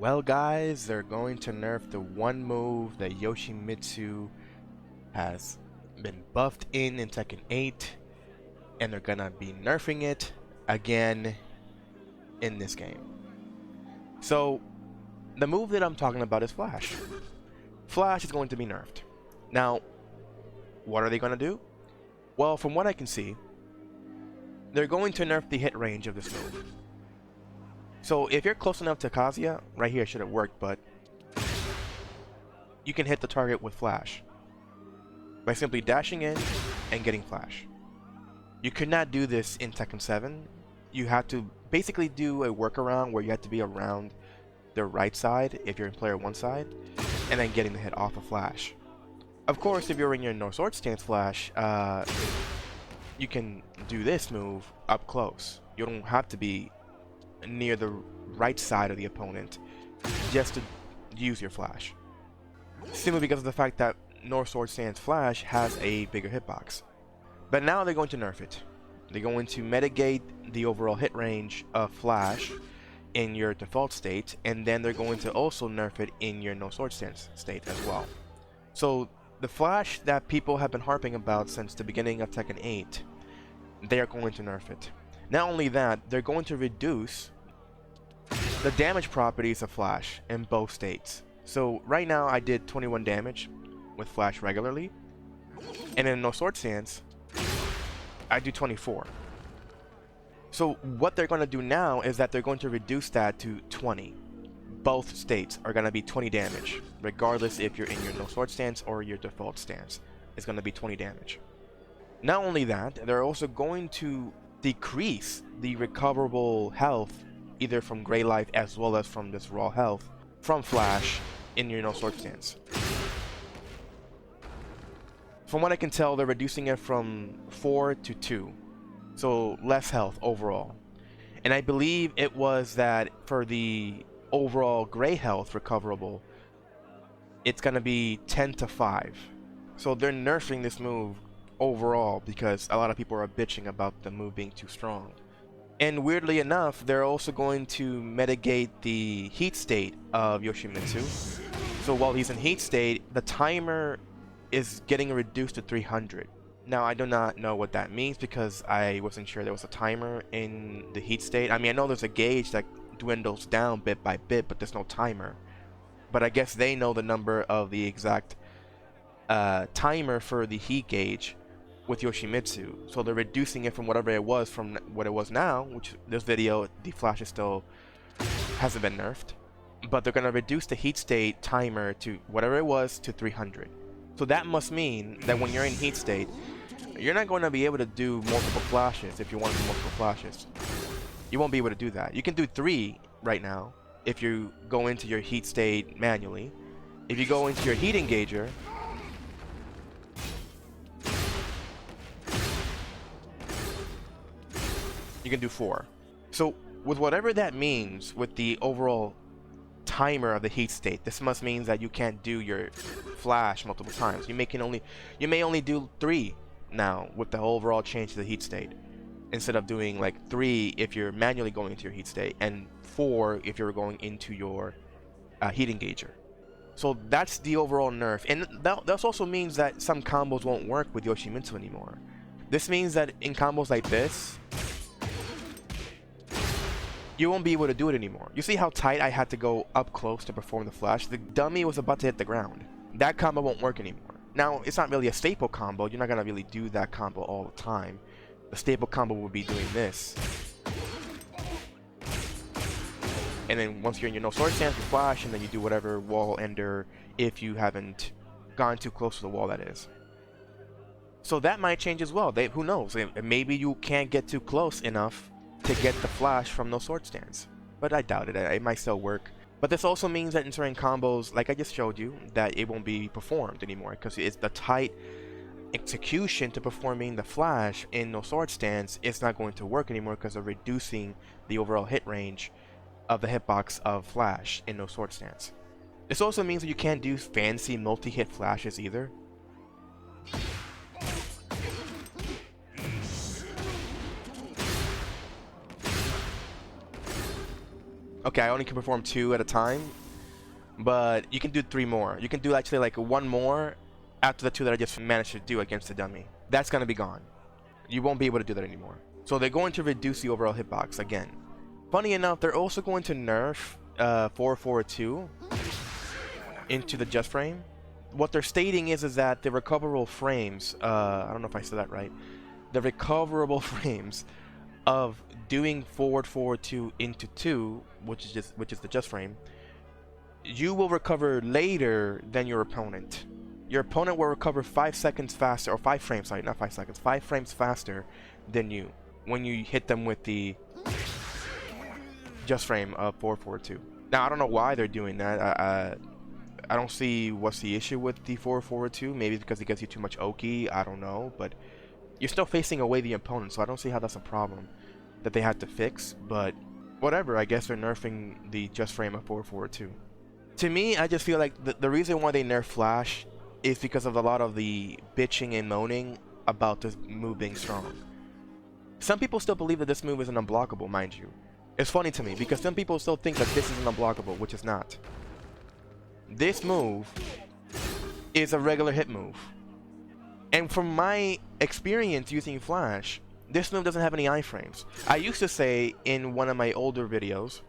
Well, guys, they're going to nerf the one move that Yoshimitsu has been buffed in Tekken 8, and they're gonna be nerfing it again in this game. So, the move that I'm talking about is Flash. Flash is going to be nerfed. Now, what are they gonna do? Well, from what I can see, they're going to nerf the hit range of this move. So if you're close enough to Kazuya, right here should have worked, but you can hit the target with Flash by simply dashing in and getting Flash. You could not do this in Tekken 7. You have to basically do a workaround where you have to be around the right side if you're in player 1 side, and then getting the hit off of Flash. Of course, if you're in your no sword stance Flash, you can do this move up close. You don't have to be near the right side of the opponent just to use your Flash, simply because of the fact that North Sword Stance Flash has a bigger hitbox. But now they're going to nerf it. They're going to mitigate the overall hit range of Flash in your default state, and then they're going to also nerf it in your no sword stance state as well. So the Flash that people have been harping about since the beginning of Tekken 8, they are going to nerf it. Not only that, they're going to reduce the damage properties of Flash in both states. So right now I did 21 damage with Flash regularly, and in no sword stance I do 24. So what they're going to do now is that they're going to reduce that to 20. Both states are going to be 20 damage, regardless if you're in your no sword stance or your default stance. It's going to be 20 damage. Not only that, they're also going to decrease the recoverable health, either from Gray Life as well as from this raw health, from Flash in your no sword stance. From what I can tell, they're reducing it from 4 to 2, so less health overall. And I believe it was that for the overall Gray health recoverable, it's gonna be 10 to 5. So they're nerfing this move overall because a lot of people are bitching about the move being too strong. And weirdly enough, they're also going to mitigate the heat state of Yoshimitsu. So while he's in heat state, the timer is getting reduced to 300. Now, I do not know what that means because I wasn't sure there was a timer in the heat state. I mean, I know there's a gauge that dwindles down bit by bit, but there's no timer. But I guess they know the number of the exact timer for the heat gauge with Yoshimitsu, so they're reducing it from whatever it was from what it was now, which this video the Flash is still hasn't been nerfed, but they're going to reduce the heat state timer to whatever it was to 300. So that must mean that when you're in heat state, you're not going to be able to do multiple flashes. If you want to do multiple flashes, you won't be able to do that. You can do 3 right now if you go into your heat state manually. If you go into your heat engager, you can do 4. So with whatever that means with the overall timer of the heat state, this must mean that you can't do your Flash multiple times. You may only do 3 now with the overall change to the heat state, instead of doing like 3 if you're manually going into your heat state and 4 if you're going into your heat engager. So that's the overall nerf, and that also means that some combos won't work with Yoshimitsu anymore. This means that in combos like this, you won't be able to do it anymore. You see how tight I had to go up close to perform the Flash? The dummy was about to hit the ground. That combo won't work anymore. Now, it's not really a staple combo. You're not going to really do that combo all the time. The staple combo would be doing this. And then once you're in your no sword stance, you Flash, and then you do whatever wall ender if you haven't gone too close to the wall, that is. So that might change as well. Who knows? Maybe you can't get too close enough to get the Flash from no sword stance, but I doubt it. It might still work. But this also means that in certain combos, like I just showed you, that it won't be performed anymore because it's the tight execution to performing the Flash in no sword stance. It's not going to work anymore because of reducing the overall hit range of the hitbox of Flash in no sword stance. This also means that you can't do fancy multi-hit flashes either. Okay, I only can perform 2 at a time, but you can do 3 more. You can do actually like 1 more after the 2 that I just managed to do against the dummy. That's gonna be gone. You won't be able to do that anymore. So they're going to reduce the overall hitbox again. Funny enough, they're also going to nerf 442 into the just frame. What they're stating is that the recoverable frames, I don't know if I said that right, the recoverable frames of doing forward 2 into 2, which is the just frame, you will recover later than your opponent. Your opponent will recover 5 seconds faster, or 5 frames, sorry, not 5 seconds, 5 frames faster than you when you hit them with the just frame of 442. Now, I don't know why they're doing that. I don't see what's the issue with the 442. Maybe because it gives you too much Oki, I don't know, but you're still facing away the opponent, so I don't see how that's a problem that they had to fix, but whatever, I guess they're nerfing the just frame of 442. To me, I just feel like the reason why they nerf Flash is because of a lot of the bitching and moaning about this move being strong. Some people still believe that this move isn't unblockable, mind you. It's funny to me because some people still think that this isn't unblockable, which is not. This move is a regular hit move. And from my experience using Flash, this move doesn't have any iframes. I used to say in one of my older videos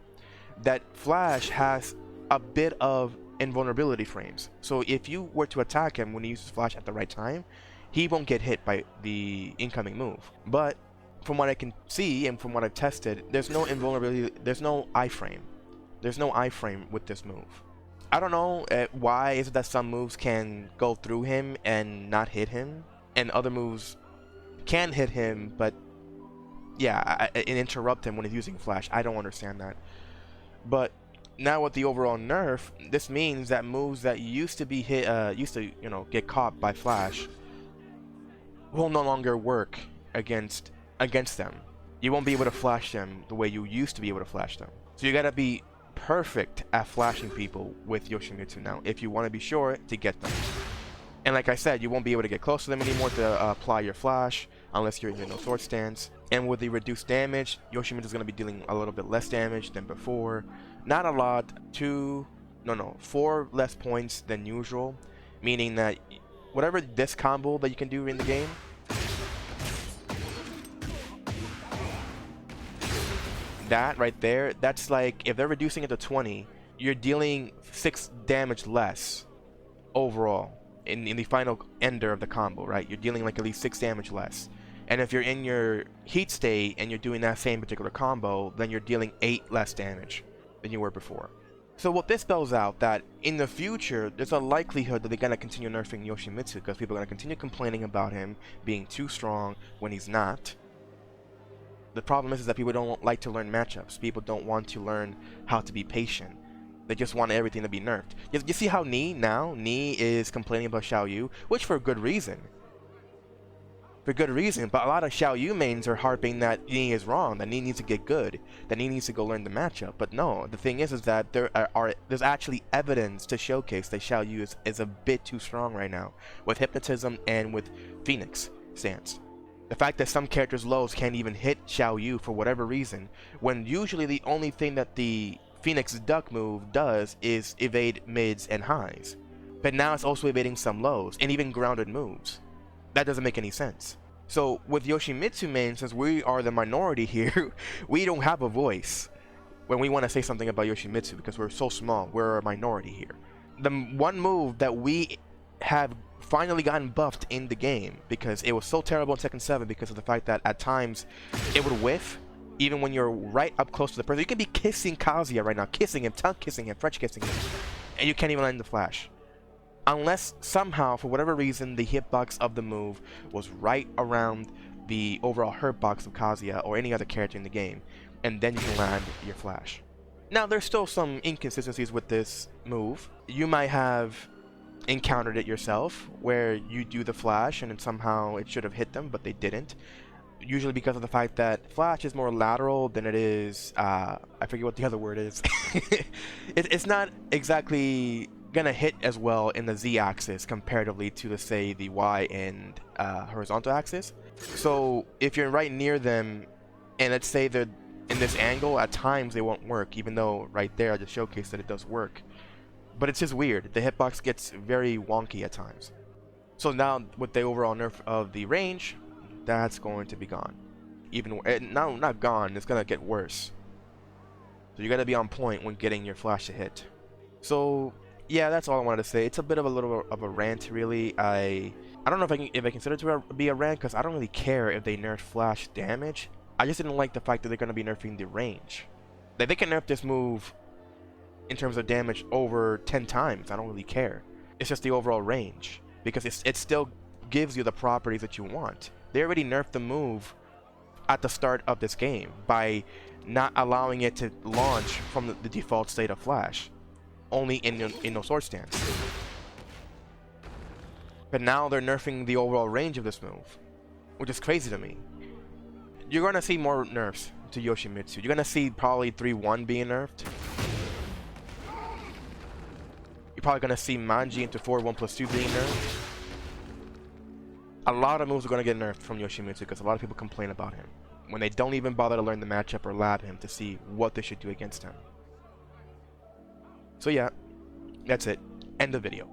that Flash has a bit of invulnerability frames. So if you were to attack him when he uses Flash at the right time, he won't get hit by the incoming move. But from what I can see and from what I've tested, there's no invulnerability, there's no iframe. There's no iframe with this move. I don't know why is it that some moves can go through him and not hit him, and other moves can hit him, but yeah, and interrupt him when he's using Flash. I don't understand that. But now with the overall nerf, this means that moves that used to be hit, get caught by Flash, will no longer work against them. You won't be able to flash them the way you used to be able to flash them. So you gotta be perfect at flashing people with Yoshimitsu now if you want to be sure to get them. And like I said, you won't be able to get close to them anymore to apply your flash unless you're in your no sword stance. And with the reduced damage, Yoshimitsu is going to be dealing a little bit less damage than before. Not a lot, 4 less points than usual, meaning that whatever this combo that you can do in the game, that right there, that's like if they're reducing it to 20, you're dealing 6 damage less overall in the final ender of the combo, right? You're dealing like at least 6 damage less. And if you're in your heat state and you're doing that same particular combo, then you're dealing 8 less damage than you were before. So what this spells out that in the future, there's a likelihood that they're going to continue nerfing Yoshimitsu because people are going to continue complaining about him being too strong when he's not. The problem is that people don't like to learn matchups. People don't want to learn how to be patient. They just want everything to be nerfed. You see how Ni is complaining about Xiao Yu, which for good reason. But a lot of Xiao Yu mains are harping that Ni is wrong, that Ni needs to get good, that Ni needs to go learn the matchup. But no, the thing is that there's actually evidence to showcase that Xiao Yu is a bit too strong right now, with Hypnotism and with Phoenix stance. The fact that some characters' lows can't even hit Xiao Yu for whatever reason, when usually the only thing that the Phoenix Duck move does is evade mids and highs. But now it's also evading some lows, and even grounded moves. That doesn't make any sense. So with Yoshimitsu main, since we are the minority here, we don't have a voice when we want to say something about Yoshimitsu because we're so small, we're a minority here. The one move that we have finally gotten buffed in the game because it was so terrible in Tekken 7 because of the fact that at times it would whiff even when you're right up close to the person. You can be kissing Kazuya right now, kissing him, tongue kissing him, French kissing him, and you can't even land the flash. Unless somehow, for whatever reason, the hitbox of the move was right around the overall hurtbox of Kazuya or any other character in the game, and then you can land your flash. Now, there's still some inconsistencies with this move. You might have encountered it yourself, where you do the flash and then somehow it should have hit them, but they didn't. Usually because of the fact that flash is more lateral than it is, I forget what the other word is. It's not exactly gonna hit as well in the Z-axis comparatively to, let's say, the Y and horizontal axis. So if you're right near them, and let's say they're in this angle, at times they won't work, even though right there I just showcased that it does work. But it's just weird. The hitbox gets very wonky at times. So now with the overall nerf of the range, that's going to be gone. Even now, not gone. It's gonna get worse. So you gotta be on point when getting your flash to hit. So yeah, that's all I wanted to say. It's a bit of a little of a rant, really. I don't know if I consider it to be a rant, because I don't really care if they nerf flash damage. I just didn't like the fact that they're gonna be nerfing the range. Like, they can nerf this move in terms of damage over 10 times. I don't really care. It's just the overall range, because it still gives you the properties that you want. They already nerfed the move at the start of this game by not allowing it to launch from the default state of flash, only in no sword stance. But now they're nerfing the overall range of this move, which is crazy to me. You're gonna see more nerfs to Yoshimitsu. You're gonna see probably 3-1 being nerfed. You're probably gonna see Manji into 4-1+2 being nerfed. A lot of moves are gonna get nerfed from Yoshimitsu because a lot of people complain about him when they don't even bother to learn the matchup or lab him to see what they should do against him. So yeah, that's it. End the video.